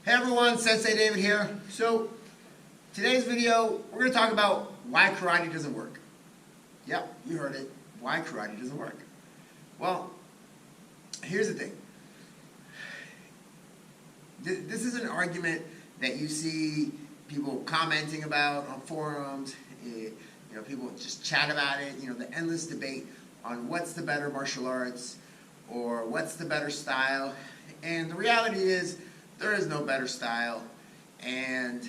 Hey everyone, Sensei David here. So, today's video, we're going to talk about why karate doesn't work. Yep, you heard it. Why karate doesn't work. Well, here's the thing. This is an argument that you see people commenting about on forums. People just chat about it. The endless debate on what's the better martial arts or what's the better style. And the reality is, there is no better style, and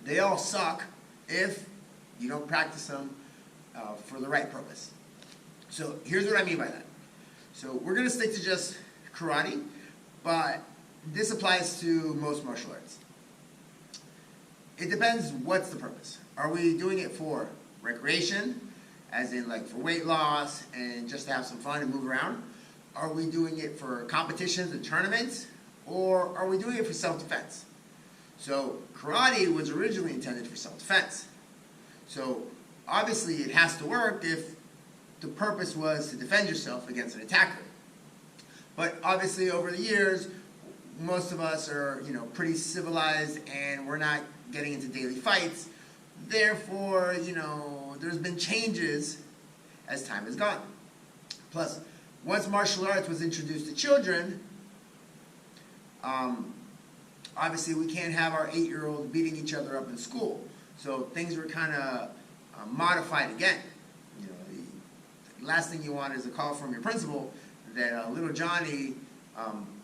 they all suck if you don't practice them for the right purpose. So here's what I mean by that. So we're going to stick to just karate, but this applies to most martial arts. It depends what's the purpose. Are we doing it for recreation, as in like for weight loss and just to have some fun and move around? Are we doing it for competitions and tournaments? Or are we doing it for self-defense? So karate was originally intended for self-defense. So obviously it has to work if the purpose was to defend yourself against an attacker. But obviously over the years, most of us are pretty civilized and we're not getting into daily fights. Therefore, there's been changes as time has gone. Plus, once martial arts was introduced to children, obviously we can't have our 8-year-olds beating each other up in school. So things were kind of modified again. The last thing you want is a call from your principal that little Johnny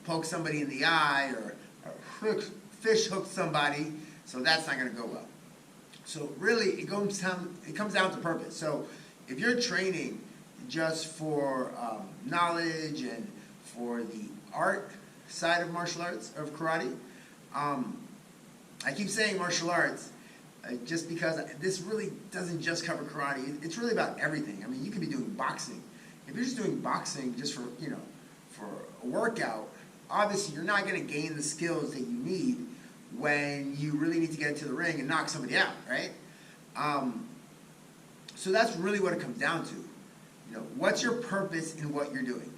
poked somebody in the eye or fish hooked somebody, so that's not going to go well. So really, it comes down to purpose. So if you're training just for knowledge and for the art side of martial arts, of karate, I keep saying martial arts just because this really doesn't just cover karate. It's really about everything. I mean, you could be doing boxing. If you're just doing boxing just for for a workout, obviously you're not going to gain the skills that you need when you really need to get into the ring and knock somebody out, right? So that's really what it comes down to. What's your purpose in what you're doing?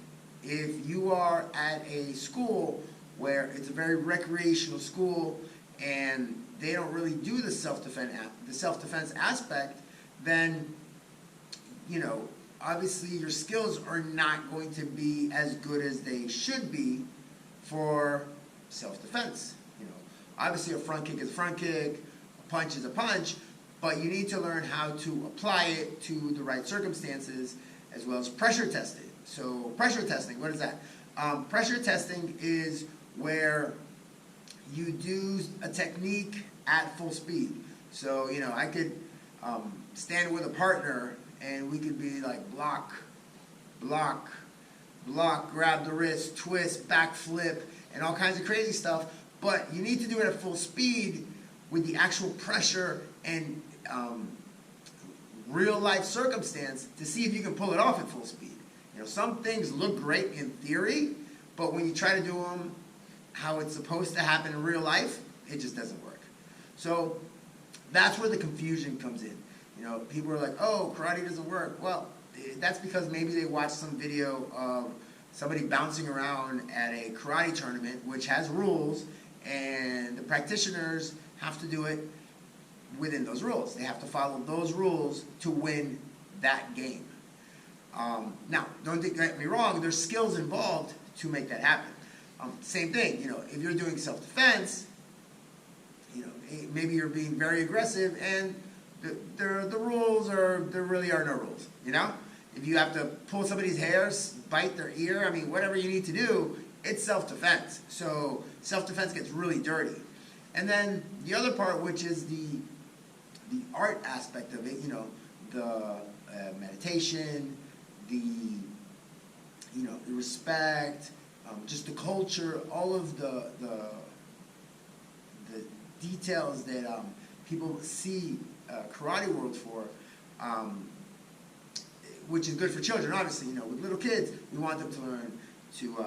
If you are at a school where it's a very recreational school and they don't really do the self-defense aspect, then obviously your skills are not going to be as good as they should be for self-defense. Obviously a front kick is a front kick, a punch is a punch, but you need to learn how to apply it to the right circumstances as well as pressure testing. So pressure testing, what is that? Pressure testing is where you do a technique at full speed. So, I could stand with a partner and we could be like block, block, block, grab the wrist, twist, back flip, and all kinds of crazy stuff. But you need to do it at full speed with the actual pressure and real life circumstance to see if you can pull it off at full speed. Some things look great in theory, but when you try to do them how it's supposed to happen in real life, it just doesn't work. So that's where the confusion comes in. People are like, oh, karate doesn't work. Well, that's because maybe they watched some video of somebody bouncing around at a karate tournament, which has rules, and the practitioners have to do it within those rules. They have to follow those rules to win that game. Now, don't get me wrong, there's skills involved to make that happen. Same thing, if you're doing self-defense, maybe you're being very aggressive and the rules there really are no rules, If you have to pull somebody's hair, bite their ear, whatever you need to do, it's self-defense. So self-defense gets really dirty. And then the other part, which is the art aspect of it, the meditation, the respect, just the culture, all of the details that people see karate world for, which is good for children. Obviously, with little kids, we want them to learn to,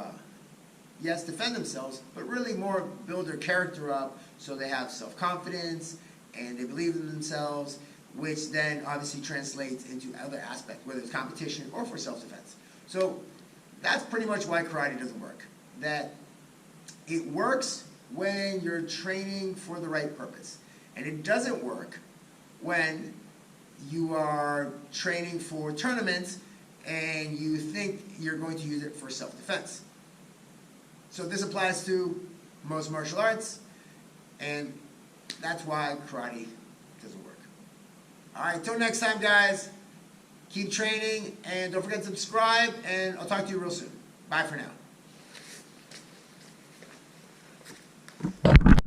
yes, defend themselves, but really more build their character up so they have self-confidence and they believe in themselves, which then obviously translates into other aspects, whether it's competition or for self-defense. So that's pretty much why karate doesn't work. That it works when you're training for the right purpose. And it doesn't work when you are training for tournaments and you think you're going to use it for self-defense. So this applies to most martial arts, and that's why karate doesn't work. All right, till next time, guys. Keep training, and don't forget to subscribe, and I'll talk to you real soon. Bye for now.